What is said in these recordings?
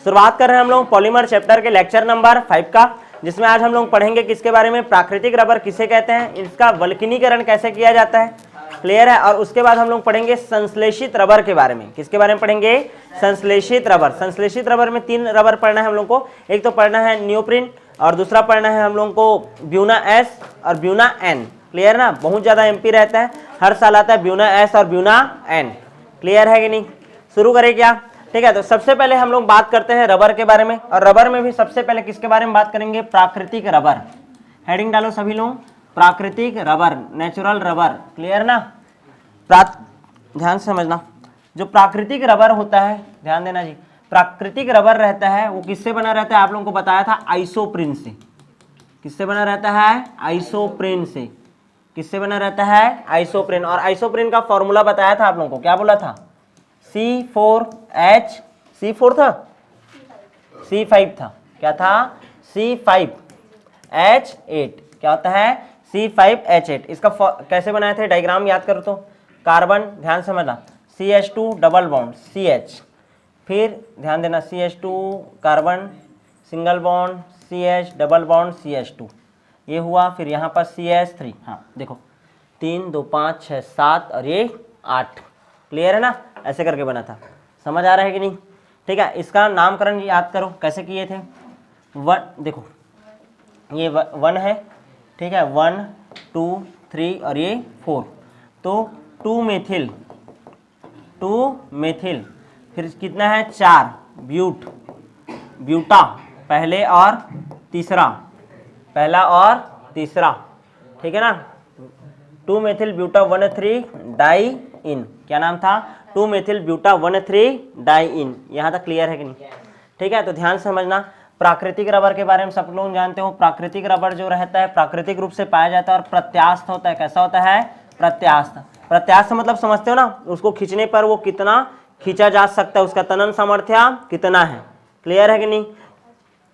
शुरुआत कर रहे हैं हम लोग पॉलीमर चैप्टर के लेक्चर नंबर 5 का, जिसमें आज हम लोग पढ़ेंगे किसके बारे में, प्राकृतिक रबर किसे कहते हैं, इसका वल्कनीकरण कैसे किया जाता है, क्लियर है। और उसके बाद हम लोग पढ़ेंगे संश्लेषित रबर के बारे में। किसके बारे में पढ़ेंगे, संश्लेषित रबर। संश्लेषित रबर में 3 रबर पढ़ना है हम लोग को। एक तो पढ़ना है नियोप्रिन, और दूसरा पढ़ना है हम लोग को ब्यूना एस और ब्यूना एन, क्लियर ना। बहुत ज्यादा एमपी रहता है, हर साल आता है ब्यूना एस और ब्यूना एन, क्लियर है कि नहीं। शुरू करें क्या, ठीक है। तो सबसे पहले हम लोग बात करते हैं रबर के बारे में, और रबर में भी सबसे पहले किसके बारे में बात करेंगे, प्राकृतिक रबर। हेडिंग डालो सभी लोग, प्राकृतिक रबर, नेचुरल रबर, क्लियर ना। ध्यान से समझना, जो प्राकृतिक रबर होता है, ध्यान देना जी, प्राकृतिक रबर रहता है वो किससे बना रहता है, आप लोगों को बताया था आइसोप्रिन से। किससे बना रहता है, आइसोप्रिन से। किससे बना रहता है, आइसोप्रिन। और आइसोप्रिन का फॉर्मूला बताया था आप लोगों को, क्या बोला था, C4H, C4 था, C5 था, क्या था, C5H8, क्या होता है, C5H8। इसका कैसे बनाए थे, डायग्राम याद करो तो, कार्बन, ध्यान समझना, CH2 डबल बॉन्ड CH, फिर ध्यान देना CH2 carbon single bond CH double bond CH2, ये हुआ। फिर यहाँ पर CH3, हाँ देखो 3 2 5 6 7 और ये 8, क्लियर है ना। ऐसे करके बना था, समझ आ रहा है कि नहीं, ठीक है। इसका नामकरण याद करो कैसे किए थे। देखो ये 1 है, ठीक है, 1 2 3 और ये 4, तो 2 मेथिल, फिर कितना है 4 ब्यूटा, पहला और तीसरा, ठीक है ना। 2 मेथिल ब्यूटा 1,3 डाई इन, क्या नाम था, 2 मेथिल ब्यूटा 1,3 डाई इन। यहाँ तक क्लियर है कि नहीं, ठीक है। तो ध्यान से समझना, प्राकृतिक रबर के बारे में सब लोग जानते हो। प्राकृतिक रबर जो रहता है प्राकृतिक रूप से पाया जाता है और प्रत्यास्थ होता है। कैसा होता है, प्रत्यास्थ। प्रत्यास्थ मतलब समझते हो ना, उसको खींचने पर वो कितना खींचा जा सकता है, उसका तनन सामर्थ्य कितना है, क्लियर है कि नहीं।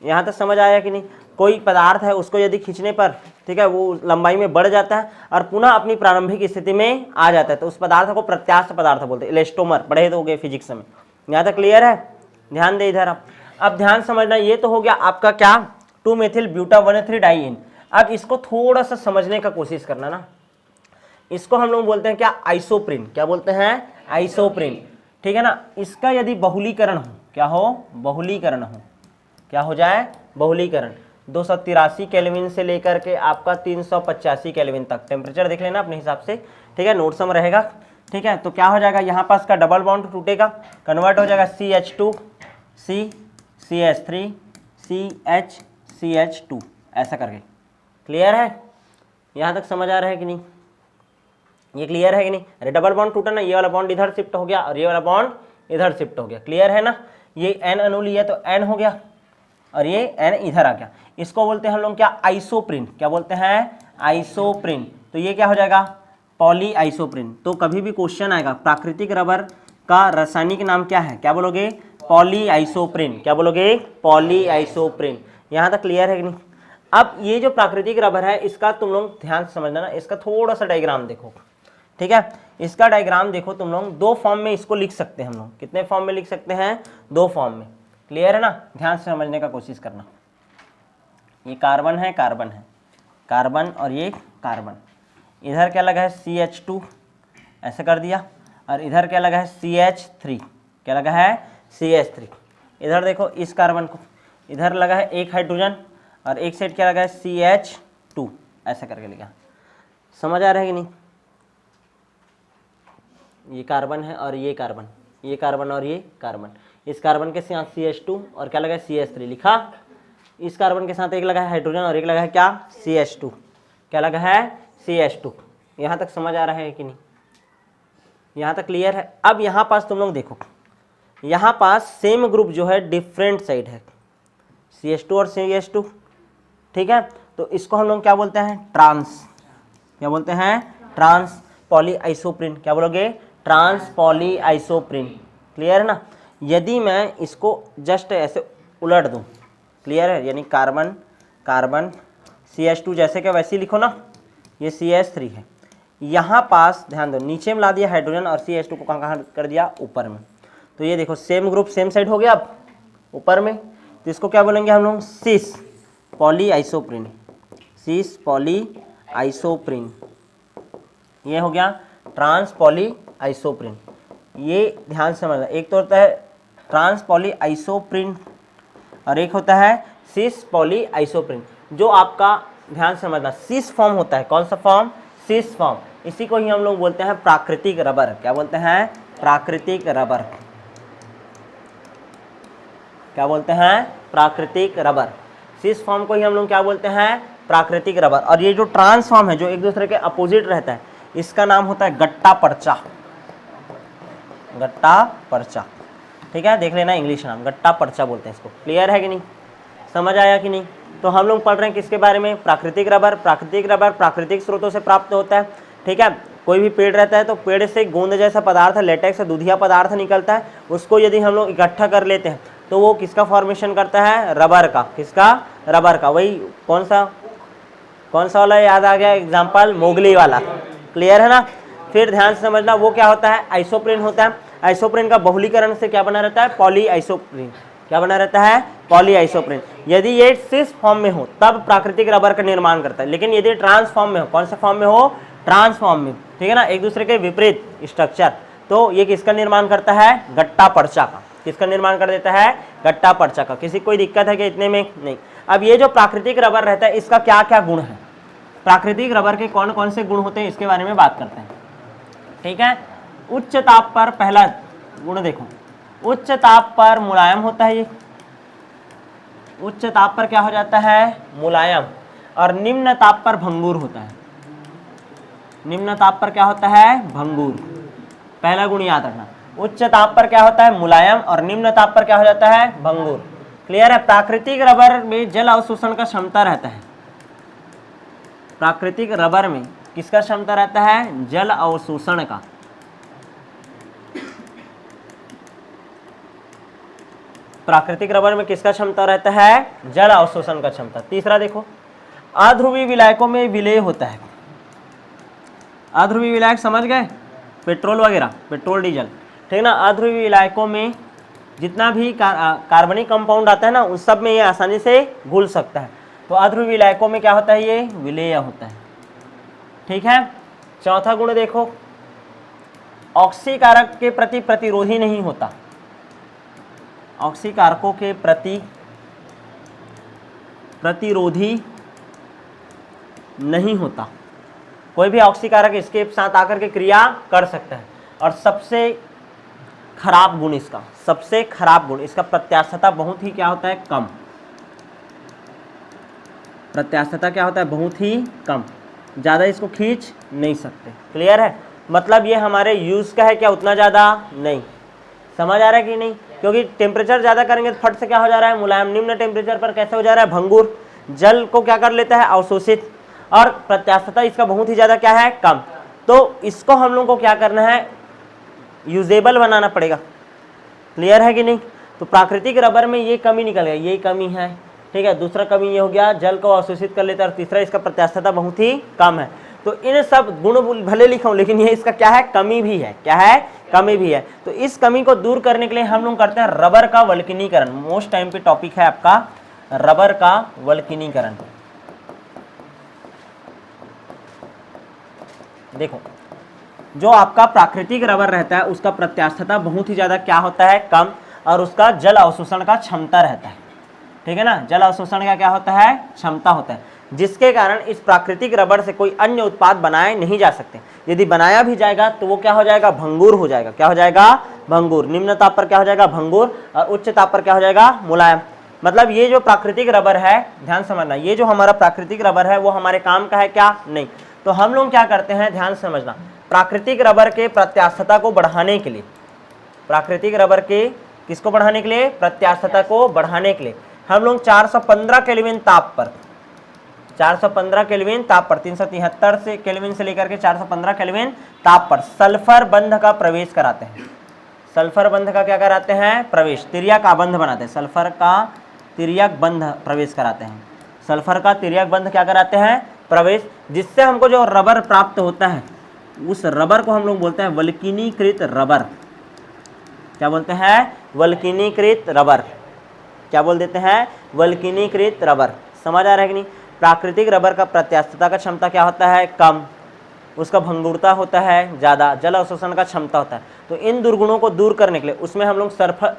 यहाँ तक समझ आया कि नहीं। कोई पदार्थ है उसको यदि खींचने पर, ठीक है, वो लंबाई में बढ़ जाता है और पुनः अपनी प्रारंभिक स्थिति में आ जाता है, तो उस पदार्थ को प्रत्यास्थ पदार्थ बोलते हैं। इलेस्टोमर पढ़े तो हो गए फिजिक्स में। यहाँ तक क्लियर है, ध्यान दे इधर। अब ध्यान समझना, ये तो हो गया आपका क्या, 2 मेथिल ब्यूटा 1,3 डाइइन। अब इसको थोड़ा सा समझने का कोशिश करना ना, इसको हम लोग बोलते हैं क्या, आइसोप्रिन। क्या बोलते हैं, आइसोप्रिन, ठीक है ना। इसका यदि बहुलीकरण हो, क्या हो, बहुलीकरण हो, क्या हो जाए, बहुलीकरण। 283 केल्विन से लेकर के आपका 385 केल्विन तक टेम्परेचर देख लेना अपने हिसाब से, ठीक है, नोट्स में रहेगा, ठीक है। तो क्या हो जाएगा, यहाँ पास का डबल बॉन्ड टूटेगा, कन्वर्ट हो जाएगा CH2 CH3 CH CH2, ऐसा करके, क्लियर है। यहाँ तक समझ आ रहा है कि नहीं, ये क्लियर है कि नहीं। अरे डबल बॉन्ड टूटा ना, ये वाला बॉन्ड इधर शिफ्ट हो गया और ये वाला बॉन्ड इधर शिफ्ट हो गया, क्लियर है ना। ये N अणु लिया तो N हो गया और ये N इधर आ गया। इसको बोलते हैं हम लोग क्या, आइसोप्रिन। क्या बोलते हैं, आइसोप्रिन। तो ये क्या हो जाएगा, पॉली आइसोप्रिन। तो कभी भी क्वेश्चन आएगा प्राकृतिक रबर का रासायनिक नाम क्या है, क्या बोलोगे, पॉली आइसोप्रिन। क्या बोलोगे, पॉली आइसोप्रिन। यहाँ तक क्लियर है कि नहीं। अब ये जो प्राकृतिक रबर है इसका तुम लोग ध्यान से समझना ना, इसका थोड़ा सा डायग्राम देखो, ठीक है। इसका डायग्राम देखो तुम लोग, 2 फॉर्म में इसको लिख सकते हैं हम लोग। कितने फॉर्म में लिख सकते हैं, 2 फॉर्म में, क्लियर है ना। ध्यान से समझने का कोशिश करना। ये कार्बन है, कार्बन है, कार्बन और ये कार्बन, इधर क्या लगा है CH2, ऐसे कर दिया, और इधर क्या लगा है CH3, क्या लगा है CH3। इधर देखो इस कार्बन को, इधर लगा है एक हाइड्रोजन और एक साइड क्या लगा है CH2, ऐसा करके लिखा। समझ आ रहा है कि नहीं। ये कार्बन है और ये कार्बन, ये कार्बन और ये कार्बन, इस कार्बन के साथ CH2 और क्या लगा है CH3 लिखा। इस कार्बन के साथ एक लगा है हाइड्रोजन और एक लगा है क्या, CH2, क्या लगा है CH2। यहाँ तक समझ आ रहा है कि नहीं, यहाँ तक क्लियर है। अब यहाँ पास तुम लोग देखो, यहाँ पास सेम ग्रुप जो है डिफरेंट साइड है, CH2 और CH2, ठीक है। तो इसको हम लोग क्या बोलते हैं, ट्रांस, क्या बोलते हैं, ट्रांस पॉली आइसोप्रिन। क्या बोलोगे, ट्रांस पॉली आइसोप्रिन, क्लियर है ना। यदि मैं इसको जस्ट ऐसे उलट दूं, क्लियर है, यानी कार्बन कार्बन CH2 जैसे कि वैसे ही लिखो ना, ये CH3 है। यहाँ पास ध्यान दो, नीचे में ला दिया हाइड्रोजन और CH2 को कहाँ कर दिया, ऊपर में। तो ये देखो सेम ग्रुप सेम साइड हो गया, अब ऊपर में, तो इसको क्या बोलेंगे हम लोग, सिस पॉलीआइसोप्रीन, सिस पॉलीआइसोप्रीन। ये हो गया ट्रांस पॉलीआइसोप्रीन। ये ध्यान से समझना, एक तो होता है ट्रांस पॉलीआइसोप्रीन और एक होता है सिस पॉलीआइसोप्रीन। जो आपका ध्यान समझना सिस फॉर्म होता है, कौन सा फॉर्म, सिस फॉर्म, इसी को ही हम लोग बोलते हैं प्राकृतिक रबर। क्या बोलते हैं, प्राकृतिक रबर। क्या बोलते हैं, प्राकृतिक रबर। सिस फॉर्म को ही हम लोग क्या बोलते हैं, प्राकृतिक रबर। और ये जो ट्रांस फॉर्म है, जो एक दूसरे के अपोजिट रहता है, इसका नाम होता है गट्टा पर्चा, गट्टा पर्चा। ठीक है, देख लेना इंग्लिश नाम, गट्टा पर्चा बोलते हैं इसको। क्लियर है कि नहीं, समझ आया कि नहीं। तो हम लोग पढ़ रहे हैं किसके बारे में, प्राकृतिक रबर। प्राकृतिक रबर प्राकृतिक स्रोतों से प्राप्त होता है। ठीक है, कोई भी पेड़ रहता है तो पेड़ से गोंद जैसा पदार्थ, लेटेक्स से दूधिया पदार्थ निकलता है, उसको यदि हम लोग इकट्ठा कर लेते हैं तो वो किसका फॉर्मेशन करता है, रबर का। किसका, रबर का। वही कौन सा वाला याद आ गया, एग्जाम्पल मोगली वाला। क्लियर है ना। फिर ध्यान से समझना, वो क्या होता है, आइसोप्रीन होता है। आइसोप्रीन का बहुलीकरण से क्या बना रहता है, पॉलीआइसोप्रीन। क्या बना रहता है, पॉलीआइसोप्रीन। यदि ये सिस फॉर्म में हो तब प्राकृतिक रबर का निर्माण करता है, लेकिन यदि ट्रांस फॉर्म में हो, कौन सा फॉर्म में हो, ट्रांस फॉर्म में, ठीक है ना, एक दूसरे के विपरीत स्ट्रक्चर, तो ये किसका निर्माण करता है, गट्टा पर्चा का। किसका निर्माण कर देता है, गट्टा पर्चा का। किसी कोई दिक्कत है कि इतने में, नहीं। अब ये जो प्राकृतिक रबर रहता है, इसका क्या क्या गुण है, प्राकृतिक रबर के कौन कौन से गुण होते हैं, इसके बारे में बात करते हैं। ठीक है, उच्च ताप पर, पहला गुण देखो, उच्च ताप पर मुलायम होता है। ये उच्च ताप पर क्या हो जाता है, मुलायम, और निम्न ताप पर भंगुर होता है। निम्न ताप पर क्या होता है, भंगुर। पहला गुण याद रखना, उच्च ताप पर क्या होता है, मुलायम, और निम्न ताप पर क्या हो जाता है, भंगुर। क्लियर है। प्राकृतिक रबर में जल अवशोषण का क्षमता रहता है। प्राकृतिक रबर में किसका क्षमता रहता है, जल अवशोषण का। प्राकृतिक रबर में किसका क्षमता रहता है, जल अवशोषण का क्षमता। तीसरा देखो, अध्रुवीय विलायकों में विलेय होता है। अध्रुवीय विलायक समझ गए, पेट्रोल वगैरह, पेट्रोल डीजल, ठीक है ना। अध्रुवीय विलायकों में जितना भी कार्बनिक कंपाउंड आता है ना, उस सब में ये आसानी से घुल सकता है। तो अध्रुवीय विलायकों में क्या होता है, ये विलेय होता है। ठीक है। चौथा गुण देखो, ऑक्सीकारक के प्रति प्रतिरोधी नहीं होता। ऑक्सीकारकों के प्रति प्रतिरोधी नहीं होता। कोई भी ऑक्सीकारक इसके साथ आकर के क्रिया कर सकता है। और सबसे खराब गुण इसका, सबसे खराब गुण इसका, प्रत्यास्थता बहुत ही क्या होता है, कम। प्रत्यास्थता क्या होता है, बहुत ही कम, ज़्यादा इसको खींच नहीं सकते। क्लियर है। मतलब ये हमारे यूज़ का है क्या, उतना ज़्यादा नहीं। समझ आ रहा है कि नहीं, क्योंकि टेम्परेचर ज़्यादा करेंगे तो फट से क्या हो जा रहा है, मुलायम। निम्न टेम्परेचर पर कैसे हो जा रहा है, भंगुर। जल को क्या कर लेता है, अवशोषित। और प्रत्यास्थता इसका बहुत ही ज़्यादा क्या है, कम। तो इसको हम लोग को क्या करना है, यूजेबल बनाना पड़ेगा। क्लियर है कि नहीं। तो प्राकृतिक रबर में ये कमी निकल गई, ये कमी है। ठीक है। दूसरा कमी ये हो गया, जल को अवशोषित कर लेता है। और तीसरा, इसका प्रत्यास्थता बहुत ही कम है। तो इन सब गुण भले लिखा हूं, लेकिन ये इसका क्या है, कमी भी है। क्या है, कमी भी है। तो इस कमी को दूर करने के लिए हम लोग करते हैं रबर का वल्कनीकरण। मोस्ट टाइम पे टॉपिक है आपका रबर का वल्कनीकरण। देखो, जो आपका प्राकृतिक रबर रहता है उसका प्रत्यास्थता बहुत ही ज्यादा क्या होता है, कम, और उसका जल अवशोषण का क्षमता रहता है। ठीक है ना, जल अवशोषण का क्या होता है, क्षमता होता है, जिसके कारण इस प्राकृतिक रबर से कोई अन्य उत्पाद बनाए नहीं जा सकते। यदि बनाया भी जाएगा तो वो क्या हो जाएगा, भंगुर हो जाएगा। क्या हो जाएगा, भंगुर। निम्न ताप पर क्या हो जाएगा, भंगुर, और उच्च ताप पर क्या हो जाएगा, मुलायम। मतलब ये जो प्राकृतिक रबर है, ध्यान समझना, ये जो हमारा प्राकृतिक रबर है वो हमारे काम का है क्या, नहीं। तो हम लोग क्या करते हैं, ध्यान समझना, प्राकृतिक रबर के प्रत्यास्थता को बढ़ाने के लिए, प्राकृतिक रबर के किसको बढ़ाने के लिए, प्रत्यास्थता को बढ़ाने के लिए हम लोग 415 केल्विन ताप पर, 415 केल्विन ताप पर, 373 से केल्विन से लेकर के 415 केल्विन ताप पर सल्फर बंध का प्रवेश कराते हैं। सल्फर बंध का क्या कराते हैं, प्रवेश, तिर्यक आबंध बनाते हैं। सल्फर का तिर्यक बंध प्रवेश कराते हैं। सल्फर का तिर्यक बंध क्या कराते हैं, प्रवेश, जिससे हमको जो रबर प्राप्त होता है उस रबर को हम लोग बोलते हैं वल्कनीकृत रबर। क्या बोलते हैं, वल्कनीकृत रबर। क्या बोल देते हैं, वल्कनीकृत रबर। समझ आ रहा है कि नहीं। प्राकृतिक रबर का प्रत्यास्थता का क्षमता क्या होता है, कम, उसका भंगुरता होता है ज़्यादा, जल अवशोषण का क्षमता होता है। तो इन दुर्गुणों को दूर करने के लिए उसमें हम लोग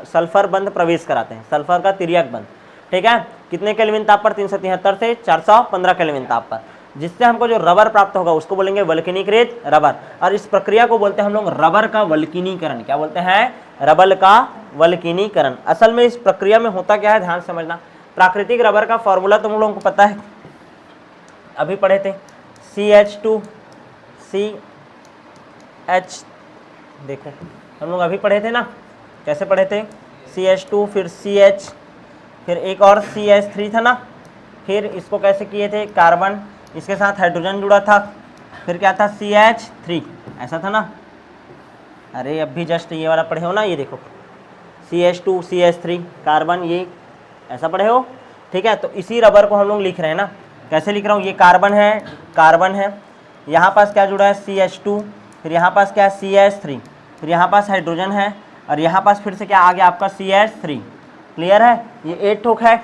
सल्फर बंध प्रवेश कराते हैं, सल्फर का तिर्यक बंध। ठीक है, कितने केल्विन ताप पर, 373 से 415 केल्विन ताप पर, जिससे हमको जो रबर प्राप्त होगा उसको बोलेंगे वल्कनीकृत रबर। और इस प्रक्रिया को बोलते हैं हम लोग रबर का वल्कनीकरण। क्या बोलते हैं, रबर का वल्कनीकरण। असल में इस प्रक्रिया में होता क्या है, ध्यान समझना। प्राकृतिक रबर का फॉर्मूला तुम लोगों को पता है, अभी पढ़े थे, CH2CH, देखो हम लोग अभी पढ़े थे ना, कैसे पढ़े थे, CH2 फिर CH फिर एक और CH3 था ना, फिर इसको कैसे किए थे, कार्बन, इसके साथ हाइड्रोजन जुड़ा था, फिर क्या था CH3, ऐसा था ना। अरे अब भी जस्ट ये वाला पढ़े हो ना, ये देखो CH2 CH3 कार्बन, ये ऐसा पढ़े हो। ठीक है, तो इसी रबर को हम लोग लिख रहे हैं ना, कैसे लिख रहा हूँ, ये कार्बन है, यहाँ पास क्या जुड़ा है CH2, फिर यहाँ पास क्या है CH3, फिर यहाँ पास हाइड्रोजन है, और यहाँ पास फिर से क्या आ गया आपका CH3। क्लियर है, ये 8 ठोक है,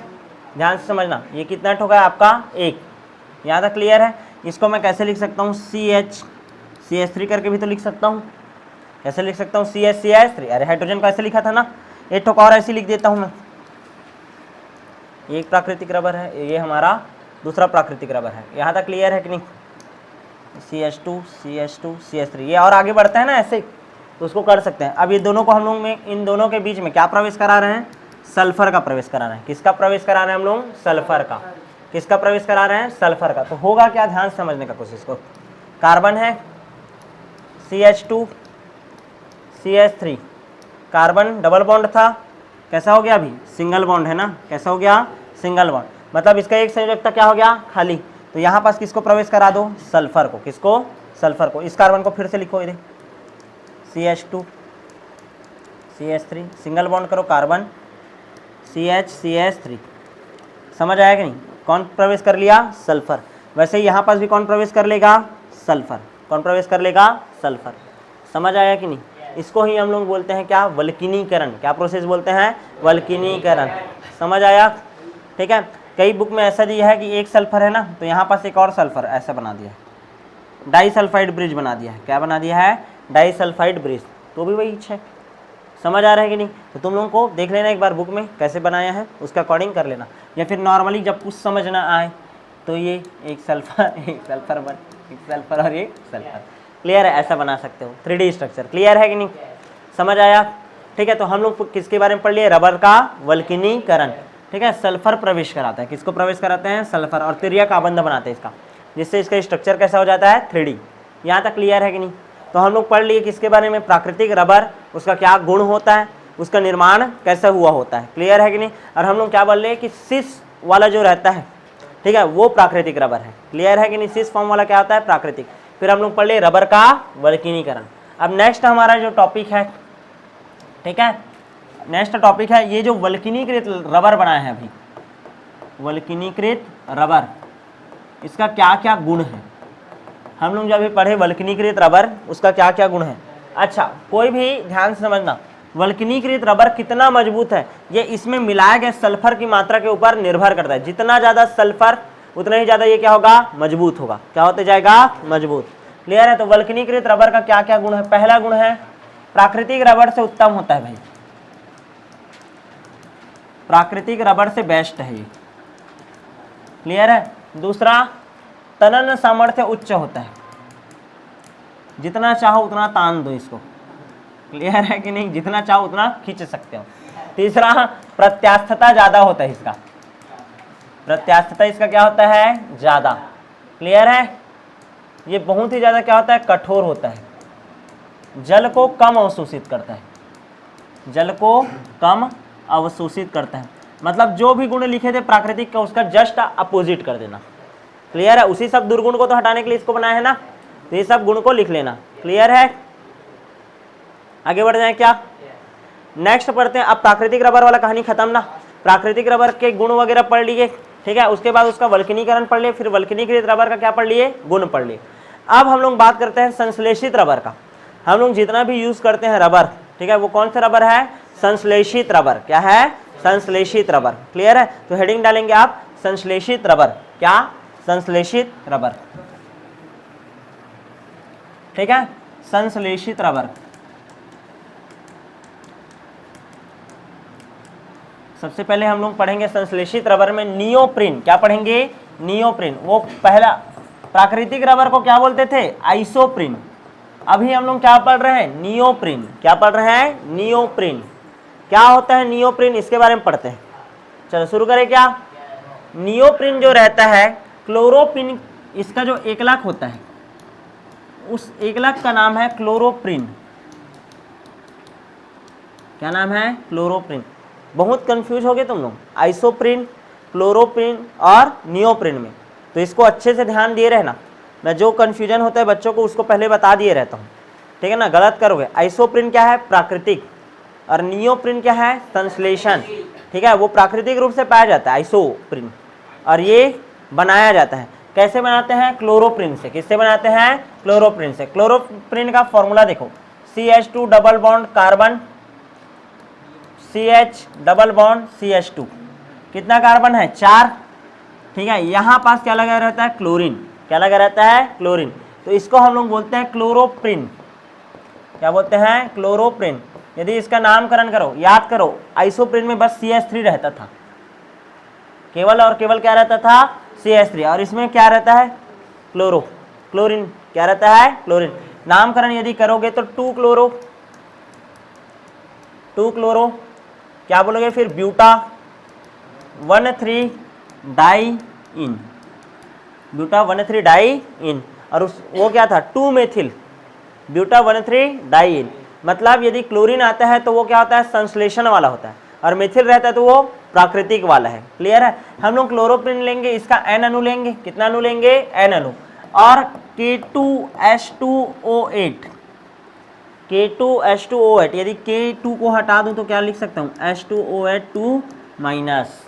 ध्यान से समझना, ये कितना ठोक है आपका 1, यहाँ तक क्लियर है। इसको मैं कैसे लिख सकता हूँ, CH3 करके भी तो लिख सकता हूँ। कैसे लिख सकता हूँ, CH3। अरे हाइड्रोजन को ऐसे लिखा था ना, 8 ठोक और ऐसे लिख देता हूँ मैं। एक प्राकृतिक रबर है, ये हमारा दूसरा प्राकृतिक रबर है। यहाँ तक क्लियर है कि नहीं, CH2 CH3, ये और आगे बढ़ता है ना ऐसे, तो उसको कर सकते हैं। अब ये दोनों को हम लोग में, इन दोनों के बीच में क्या प्रवेश करा रहे हैं, सल्फर का प्रवेश करा रहे हैं। किसका प्रवेश करा रहे हैं हम लोग, सल्फर का। किसका प्रवेश करा रहे हैं, सल्फर का। तो होगा क्या, ध्यान से समझने का कोशिश करो। कार्बन है CH2 CH3, carbon double bond था, कैसा हो गया, अभी सिंगल बॉन्ड है ना, कैसा हो गया, सिंगल बॉन्ड, मतलब इसका एक संयोजकता क्या हो गया, खाली। तो यहाँ पास किसको प्रवेश करा दो, सल्फर को। किसको, सल्फर को। इस कार्बन को फिर से लिखो इधर, CH2 CH3, सिंगल बॉन्ड करो, कार्बन CH3। समझ आया कि नहीं, कौन प्रवेश कर लिया, सल्फर। वैसे ही यहाँ पास भी कौन प्रवेश कर लेगा, सल्फर। कौन प्रवेश कर लेगा, सल्फर। समझ आया कि नहीं। इसको ही हम लोग बोलते हैं क्या, वल्कनीकरण। क्या प्रोसेस बोलते हैं, वल्कनीकरण। समझ आया, ठीक है। कई बुक में ऐसा दिया है कि एक सल्फर है ना, तो यहाँ पास एक और सल्फर ऐसा बना दिया है, डाइसल्फाइड ब्रिज बना दिया है। क्या बना दिया है, डाइसल्फाइड ब्रिज, तो भी वही है। समझ आ रहा है कि नहीं। तो तुम लोगों को देख लेना एक बार बुक में कैसे बनाया है, उसका अकॉर्डिंग कर लेना, या फिर नॉर्मली जब कुछ समझ ना आए तो ये एक सल्फर एक सल्फर और एक सल्फर। क्लियर है, ऐसा बना सकते हो 3D स्ट्रक्चर। क्लियर है कि नहीं, समझ आया, ठीक है। तो हम लोग किसके बारे में पढ़ लिए, रबर का वल्कनीकरण। ठीक है, सल्फर प्रवेश कराता है, किसको प्रवेश कराते हैं, सल्फर, और तिर्यक आबंध बनाते हैं इसका, जिससे इसका स्ट्रक्चर कैसा हो जाता है, 3D। यहाँ तक क्लियर है कि नहीं। तो हम लोग पढ़ लिए किसके बारे में, प्राकृतिक रबर, उसका क्या गुण होता है, उसका निर्माण कैसे हुआ होता है। क्लियर है कि नहीं। और हम लोग क्या बोल रहे हैं कि सिस वाला जो रहता है, ठीक है, वो प्राकृतिक रबर है। क्लियर है कि नहीं, सिस फॉर्म वाला क्या होता है, प्राकृतिक। फिर हम लोग पढ़ लिए रबर का वल्कनीकरण। अब नेक्स्ट हमारा जो टॉपिक है, ठीक है, नेक्स्ट टॉपिक है ये जो वल्कनीकृत रबर बनाया है अभी, वल्कनीकृत रबर, इसका क्या क्या गुण है। हम लोग जो अभी पढ़े वल्कनीकृत रबर, उसका क्या क्या गुण है। अच्छा, कोई भी ध्यान से समझना, वल्कनीकृत रबर कितना मजबूत है, ये इसमें मिलाए गए सल्फर की मात्रा के ऊपर निर्भर करता है। जितना ज़्यादा सल्फर उतना ही ज़्यादा ये क्या होगा, मजबूत होगा। क्या होते जाएगा, मजबूत। क्लियर है। तो वल्कनीकृत रबर का क्या क्या गुण है। पहला गुण है प्राकृतिक रबर से उत्तम होता है भाई, प्राकृतिक रबर से बेस्ट है ये। क्लियर है। दूसरा, तनन सामर्थ्य उच्च होता है, जितना चाहो उतना तान दो इसको। क्लियर है कि नहीं, जितना चाहो उतना खींच सकते हो। तीसरा, प्रत्यास्थता ज्यादा होता है इसका, प्रत्यास्थता इसका क्या होता है, ज्यादा। क्लियर है। ये बहुत ही ज्यादा क्या होता है, कठोर होता है, जल को कम अवशोषित करता है, जल को कम अवशोषित करता है। मतलब जो भी गुण लिखे थे प्राकृतिक का, उसका जस्ट अपोजिट कर देना। क्लियर है। उसी सब दुर्गुण को तो हटाने के लिए इसको बनाया है ना, तो ये सब गुण को लिख लेना। क्लियर है। आगे बढ़ जाए क्या, नेक्स्ट पढ़ते हैं। अब प्राकृतिक रबर वाला कहानी खत्म ना, प्राकृतिक रबर के गुण वगैरह पढ़ लिए, ठीक है। उसके बाद उसका वल्कनीकरण पढ़ लिए, फिर वल्कनीकृत रबर का क्या पढ़ लिए, गुण पढ़ लिए। अब हम लोग बात करते हैं संश्लेषित रबर का। हम लोग जितना भी यूज करते हैं रबर, ठीक है, वो कौन सा रबर है, संश्लेषित रबर। क्या है, संश्लेषित रबर। क्लियर है? तो हेडिंग डालेंगे आप संश्लेषित रबर। क्या? संश्लेषित रबर। ठीक है, संश्लेषित रबर। सबसे पहले हम लोग पढ़ेंगे संश्लेषित रबर में नियोप्रीन। क्या पढ़ेंगे? नियोप्रीन। वो पहला प्राकृतिक रबर को क्या बोलते थे? आइसोप्रीन। अभी हम लोग क्या पढ़ रहे हैं? नियोप्रीन। क्या पढ़ रहे हैं? नियोप्रीन। क्या होता है नियोप्रीन? इसके बारे में पढ़ते हैं। चलो शुरू करें क्या? नियोप्रीन जो रहता है, क्लोरोप्रीन, इसका जो एकलक होता है उस एकलक का नाम है क्लोरोप्रीन। क्या नाम है? क्लोरोप्रीन। बहुत कंफ्यूज हो गए तुम लोग आइसोप्रीन, क्लोरोप्रीन और नियोप्रीन में, तो इसको अच्छे से ध्यान दिए रहना। मैं जो कंफ्यूजन होता है बच्चों को उसको पहले बता दिए रहता हूँ, ठीक है ना? गलत करोगे। आइसोप्रीन क्या है? प्राकृतिक। और नियोप्रीन क्या है? संश्लेषण। ठीक है, वो प्राकृतिक रूप से पाया जाता है आइसोप्रीन, और ये बनाया जाता है। कैसे बनाते हैं? क्लोरोप्रीन से। किससे बनाते हैं? क्लोरोप्रीन से। क्लोरोप्रीन का फॉर्मूला देखो, CH2 double bond carbon, CH double bond CH2। कितना कार्बन है? 4। ठीक है, यहाँ पास क्या लगा रहता है? क्लोरीन। क्या लगा रहता है? क्लोरीन। तो इसको हम लोग बोलते हैं क्लोरोप्रीन। क्या बोलते हैं? क्लोरोप्रीन। यदि इसका नामकरण करो, याद करो, आइसोप्रीन में बस CH3 रहता था, केवल और केवल क्या रहता था? CH3। और इसमें क्या रहता है? क्लोरीन। क्या रहता है? क्लोरीन। नामकरण यदि करोगे तो 2 क्लोरो क्या बोलोगे फिर? ब्यूटा 1,3 डाई इन। ब्यूटा 1,3 डाई इन। और वो क्या था? 2 मेथिल ब्यूटा 1,3 डाई इन। मतलब यदि क्लोरीन आता है तो वो क्या होता है? संश्लेषण वाला होता है, और मेथिल रहता है तो वो प्राकृतिक वाला है। क्लियर है? हम लोग क्लोरोप्रीन लेंगे, इसका N अणु लेंगे। कितना अणु लेंगे? N अणु। और K2H2O8, K2H2O8, यदि K2 को हटा दूं तो क्या लिख सकता हूं? H2O8 2 minus.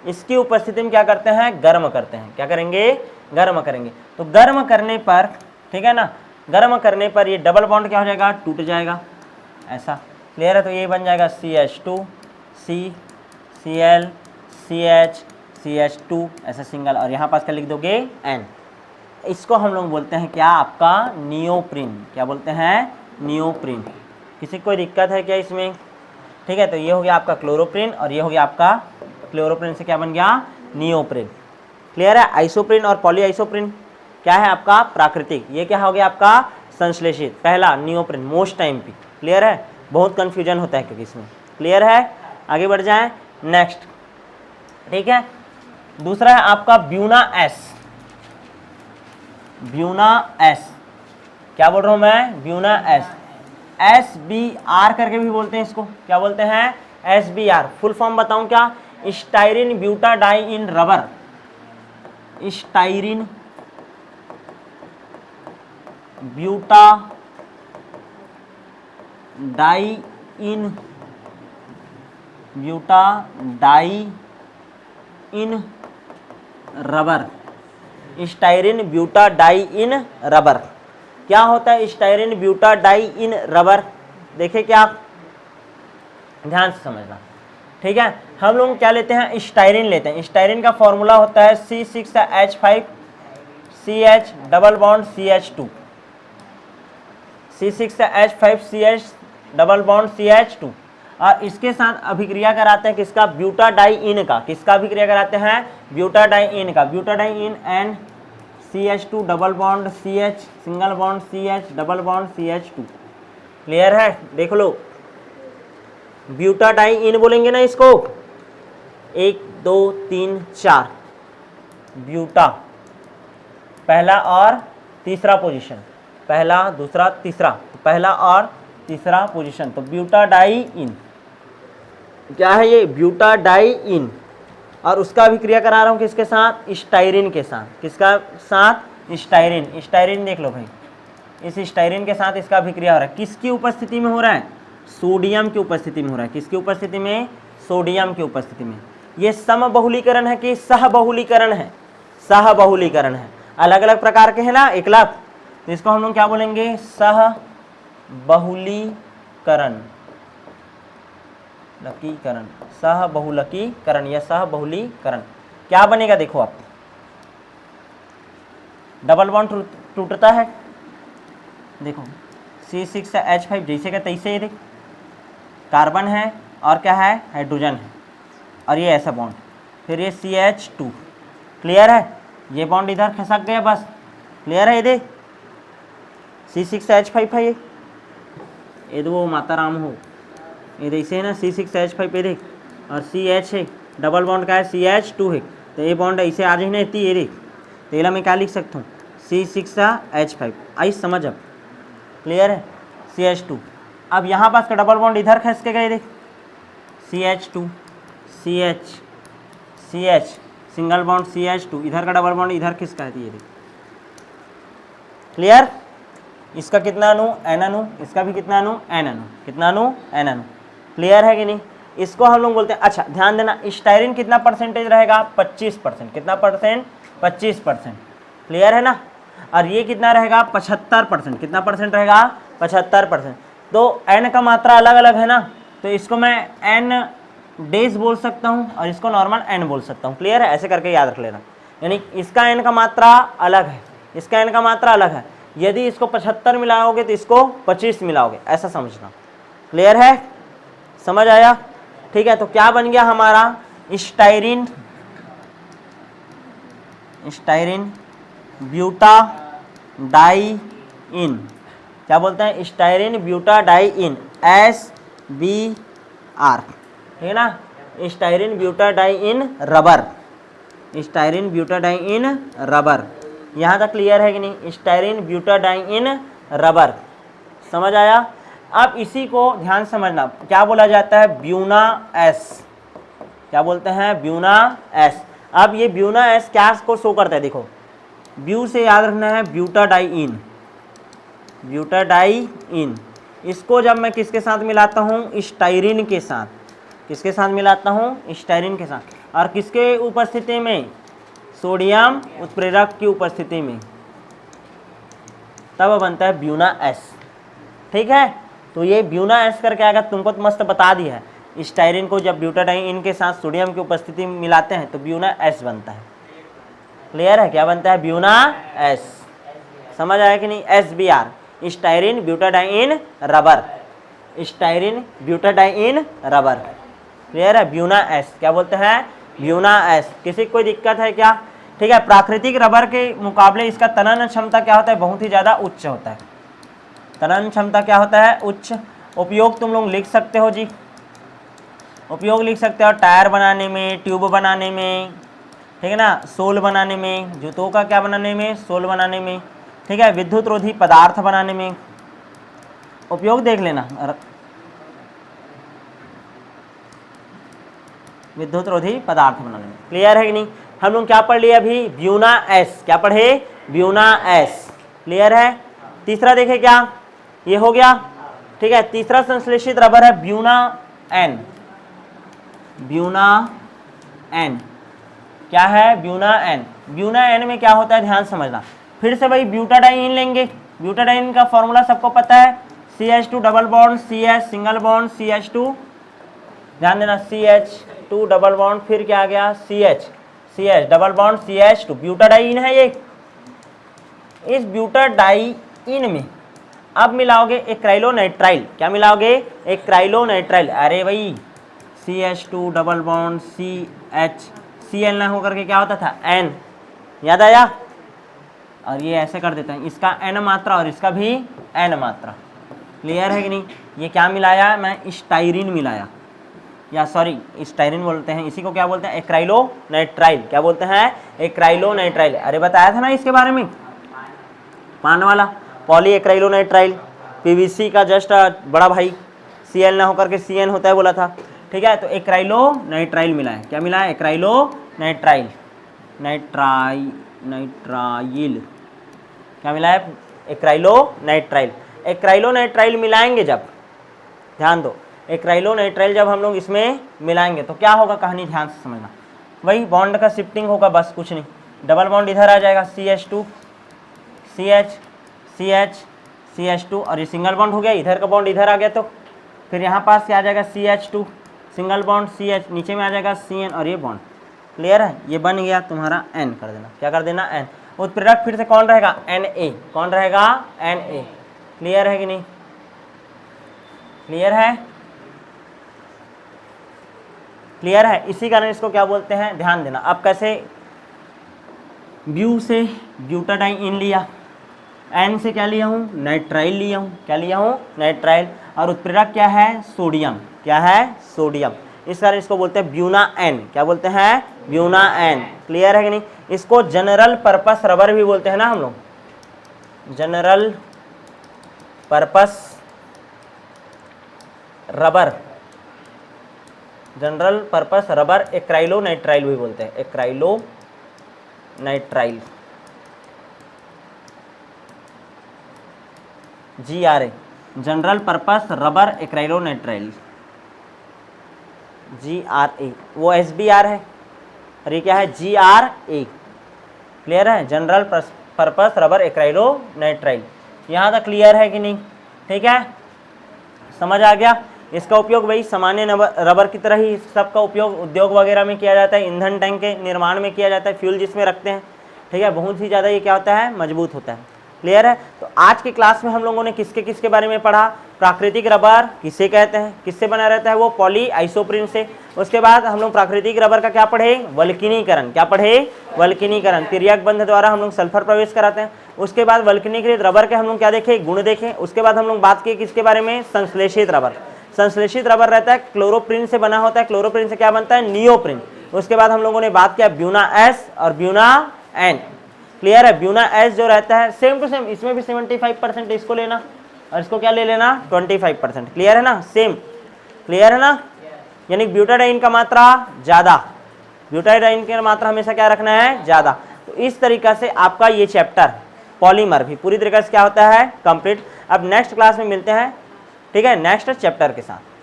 इसकी उपस्थिति में क्या करते हैं? गर्म करते हैं। क्या करेंगे? गर्म करेंगे। तो गर्म करने पर, ठीक है ना, गर्म करने पर ये डबल बॉन्ड क्या हो जाएगा? टूट जाएगा। ऐसा। क्लियर है? तो ये बन जाएगा CH2 C Cl CH CH2 ऐसा सिंगल, और यहाँ पास क्या लिख दोगे? N। इसको हम लोग बोलते हैं क्या? आपका नियोप्रीन। क्या बोलते हैं? नियोप्रीन। किसी को कोई दिक्कत है क्या इसमें? ठीक है, तो ये हो गया आपका क्लोरोप्रीन, और ये हो गया आपका क्लोरोप्रीन से क्या बन गया? नियोप्रीन। क्लियर है? आइसोप्रीन और पॉलीआइसोप्रीन क्या है? आपका प्राकृतिक। ये क्या हो गया? आपका संश्लेषित। पहला नियोप्रीन, मोस्ट टाइम पे। क्लियर है? बहुत कंफ्यूजन होता है क्योंकि इसमें। क्लियर है? आगे बढ़ जाएं। नेक्स्ट, ठीक है, दूसरा है आपका ब्यूना S। Buena S। क्या बोल रहा हूं मैं? Buena S। SBR करके भी बोलते हैं इसको। क्या बोलते हैं? SBR। फुल फॉर्म बताऊं क्या? Styrene butadiene rubber. Styrene butadiene, butadiene rubber. Styrene butadiene rubber. क्या होता है styrene butadiene rubber? देखिए क्या, ध्यान से समझना। ठीक है, हम लोग क्या लेते हैं? स्टाइरिन लेते हैं। स्टाइरिन का फॉर्मूला होता है C6H5 CH double bond CH2। C6H5 CH double bond CH2, और इसके साथ अभिक्रिया कराते हैं किसका? ब्यूटाडाइइन का। किसका अभिक्रिया कराते हैं? ब्यूटाडाइइन का। Butadiene and CH2 double bond CH single bond CH double bond CH2। Clear है? देख लो, ब्यूटाडाइइन बोलेंगे ना इसको, 1 2 3 4 ब्यूटा, पहला और तीसरा पोजीशन, पहला दूसरा तीसरा, तो पहला और तीसरा पोजीशन, तो ब्यूटाडाइइन। क्या है ये? ब्यूटाडाइइन। और उसका अभिक्रिया करा रहा हूं किसके साथ? स्टाइरिन के साथ। किसका साथ? स्टाइरिन। स्टाइरिन देख लो भाई, इस स्टाइरिन के साथ इसका अभिक्रिया हो रहा है। किसकी उपस्थिति में हो रहा है? सोडियम की उपस्थिति में हो रहा है। किसकी उपस्थिति में? सोडियम की उपस्थिति में। ये समबहुलीकरण है कि सहबहुलीकरण है? सहबहुलीकरण है। अलग अलग प्रकार के हैं ना एकलक, तो इसको हम लोग क्या बोलेंगे? सहबहुलीकरण। लकीकरण, सहबहुलकीकरण या सहबहुलीकरण। क्या बनेगा देखो आप, डबल बॉन्ड टूटता है, देखो C6H5 जैसे का तैसे, ये देख कार्बन है और क्या है, हाइड्रोजन है, और ये ऐसा बॉन्ड, फिर ये CH2, क्लियर है, ये बॉन्ड इधर खसक गया बस, क्लियर है, ये देख C6H5 है, ये तो वो माता राम हो, ये ऐसे है ना C6H5 पे देख, और CH है, डबल बॉन्ड का है CH2 है, तो ये बॉन्ड ऐसे आ जाए ना इतनी, ये देख, तो ये मैं क्या लिख सकता हूँ C6H5, आई समझ अब, क्लियर है, CH2। अब यहाँ पास का डबल बॉन्ड इधर खस के गए, देख CH2 CH CH single bond CH2, इधर का डबल बॉन्ड इधर खिसका है, ये देख, क्लियर। इसका कितना अणु, N अणु, इसका भी कितना अणु, N अणु, कितना अणु, N अणु, क्लियर है कि नहीं। इसको हम लोग बोलते हैं, अच्छा ध्यान देना, स्टाइरिन कितना परसेंटेज रहेगा, 25%, कितना परसेंट, 25%, क्लियर है ना। और ये कितना रहेगा, 75%, कितना परसेंट रहेगा, 75%। तो N का मात्रा अलग अलग है ना, तो इसको मैं N डेज बोल सकता हूँ और इसको नॉर्मल N बोल सकता हूँ, क्लियर है, ऐसे करके याद रख लेना। यानी इसका N का मात्रा अलग है, इसका N का मात्रा अलग है, यदि इसको 75 मिलाओगे तो इसको 25 मिलाओगे, ऐसा समझना, क्लियर है, समझ आया, ठीक है। तो क्या बन गया हमारा, स्टाइरिन, स्टाइरिन ब्यूटाडाइइन, क्या बोलते हैं, स्टाइरिन ब्यूटाडाइइन, SBR, ठीक है ना, styrene butadiene rubber, styrene butadiene rubber, यहाँ तक क्लियर है कि नहीं, स्टाइरिन ब्यूटाडाइइन रबर, समझ आया। अब इसी को ध्यान समझना, क्या बोला जाता है, ब्यूना एस, क्या बोलते हैं, ब्यूना एस। अब ये ब्यूना एस क्या को शो करता है, देखो ब्यू से याद रखना है, ब्यूटाडाइइन, ब्यूटाडाइइन, इसको जब मैं किसके साथ मिलाता हूँ, स्टाइरिन के साथ, किसके साथ मिलाता हूँ, स्टाइरिन के साथ, और किसके उपस्थिति में, सोडियम उत्प्रेरक की उपस्थिति में, तब बनता है ब्यूना एस, ठीक है। तो ये ब्यूना एस करके आएगा, तुमको तो मस्त बता दिया है, स्टाइरिन को जब ब्यूटाडाइइन के साथ सोडियम की उपस्थिति में मिलाते हैं तो ब्यूना एस बनता है, क्लियर है, क्या बनता है, ब्यूना एस, समझ आया कि नहीं, SBR, styrene butadiene rubber, styrene butadiene rubber, clear है, ब्यूना एस, क्या बोलते हैं, ब्यूना एस। किसी को कोई दिक्कत है क्या, ठीक है। प्राकृतिक रबर के मुकाबले इसका तनन क्षमता क्या होता है, बहुत ही ज़्यादा उच्च होता है, तनन क्षमता क्या होता है, उच्च। उपयोग तुम लोग लिख सकते हो जी, उपयोग लिख सकते हो, टायर बनाने में, ट्यूब बनाने में, ठीक है ना, सोल बनाने में, जूतों का क्या बनाने में, सोल बनाने में, ठीक है, विद्युत रोधी पदार्थ बनाने में, उपयोग देख लेना, विद्युत रोधी पदार्थ बनाने में, क्लियर है कि नहीं। हम लोग क्या पढ़ लिए अभी, ब्यूना एस, क्या पढ़े, ब्यूना एस, क्लियर है। तीसरा देखे क्या, ये हो गया, ठीक है। तीसरा संश्लेषित रबर है ब्यूना एन, ब्यूना एन, क्या है, ब्यूना एन। ब्यूना एन में क्या होता है, ध्यान समझना, फिर से भाई ब्यूटाडाइइन लेंगे, ब्यूटाडाइइन का फॉर्मूला सबको पता है, CH2 double bond CH single bond CH2, ध्यान देना, CH2 डबल बॉन्ड, फिर क्या आ गया, CH डबल बॉन्ड CH2, ब्यूटाडाइइन है ये। इस ब्यूटाडाइइन में अब मिलाओगे एक्राइलोनाइट्राइल, क्या मिलाओगे, एक्राइलोनाइट्राइल, अरे भाई CH2 double bond CH Cl ना होकर के क्या होता था, N, याद आया, और ये ऐसे कर देते हैं, इसका N मात्रा और इसका भी N मात्रा, क्लियर है कि नहीं। ये क्या मिलाया, मैं स्टाइरिन मिलाया, या सॉरी स्टाइरिन बोलते हैं, इसी को क्या बोलते हैं, एक्राइलोनाइट्राइल, क्या बोलते हैं, एक्राइलोनाइट्राइल। अरे बताया था ना इसके बारे में, पान वाला पॉली एक्राइलोनाइट्राइल, PVC का जस्ट बड़ा भाई, Cl ना होकर के Cn होता है बोला था, ठीक है। तो एक्राइलोनाइट्राइल मिला है, क्या मिला है, एक्राइलोनाइट्राइल, नाइट्राइल, क्या मिला है, एक्राइलोनाइट्राइल। एक्राइलोनाइट्राइल मिलाएंगे जब, ध्यान दो, एक्राइलोनाइट्राइल जब हम लोग इसमें मिलाएंगे तो क्या होगा, कहानी ध्यान से समझना, वही बॉन्ड का शिफ्टिंग होगा, बस कुछ नहीं, डबल बॉन्ड इधर आ जाएगा, CH2 CH CH CH2, और ये सिंगल बॉन्ड हो गया, इधर का बॉन्ड इधर आ गया, तो फिर यहाँ पास क्या आ जाएगा, CH2 सिंगल बॉन्ड CH, नीचे में आ जाएगा CN और ये बॉन्ड। क्लियर है, ये बन गया तुम्हारा N कर देना, क्या कर देना N। उत्प्रेरक फिर से कौन रहेगा Na, कौन रहेगा Na। क्लियर है कि नहीं, क्लियर है, क्लियर है। इसी कारण इसको क्या बोलते हैं, ध्यान देना। अब कैसे, ब्यू से ब्यूटाडाइन लिया, N से क्या लिया हूँ, नाइट्राइल लिया हूँ, क्या लिया हूँ, नाइट्राइल, और उत्प्रेरक क्या है, सोडियम, क्या है, सोडियम। इस कारण इसको बोलते हैं ब्यूना N, क्या बोलते हैं, ब्यूना N। क्लियर है कि नहीं। इसको जनरल पर्पस रबर भी बोलते हैं ना हम लोग, general purpose rubber, general purpose rubber acrylonitrile भी बोलते हैं, acrylonitrile, GRA, general purpose rubber acrylonitrile, GRA। वो SBR है और ये क्या है, GRA। क्लियर है, general purpose rubber acrylonitrile. यहाँ तक क्लियर है कि नहीं, ठीक है, समझ आ गया। इसका उपयोग वही सामान्य रबर की तरह ही सबका उपयोग उद्योग वगैरह में किया जाता है, ईंधन टैंक के निर्माण में किया जाता है, फ्यूल जिसमें रखते हैं, ठीक है, बहुत ही ज़्यादा ये क्या होता है, मजबूत होता है। क्लियर है। तो आज की क्लास में हम लोगों ने किसके किसके बारे में पढ़ा, प्राकृतिक रबर किसे कहते हैं, किससे बना रहता है, वो पॉली आइसोप्रीन से। उसके बाद हम लोग प्राकृतिक रबर का क्या पढ़े, वल्कनीकरण, क्या पढ़े, वल्कनीकरण, तिर्यक बंध द्वारा हम लोग सल्फर प्रवेश कराते हैं। उसके बाद वल्कनीकृत रबर के हम लोग क्या देखे, गुण देखे। उसके बाद हम लोग बात किए किसके बारे में, संश्लेषित रबर। संश्लेषित रबर रहता है क्लोरोप्रिन से बना होता है, क्लोरोप्रिन से क्या बनता है, नियोप्रिन। उसके बाद हम लोगों ने बात किया ब्यूना S और ब्यूना N। क्लियर है, ब्यूना S जो रहता है सेम टू सेम, इसमें भी 75% इसको लेना और इसको क्या ले लेना, 25%। क्लियर है ना, सेम, क्लियर है ना। यानी ब्यूटाडाइन का मात्रा ज्यादा, ब्यूटाडाइन की मात्रा हमेशा क्या रखना है, ज्यादा। तो इस तरीका से आपका ये चैप्टर पॉलीमर भी पूरी तरीके से क्या होता है, कंप्लीट। अब नेक्स्ट क्लास में मिलते हैं, ठीक है, नेक्स्ट चैप्टर के साथ।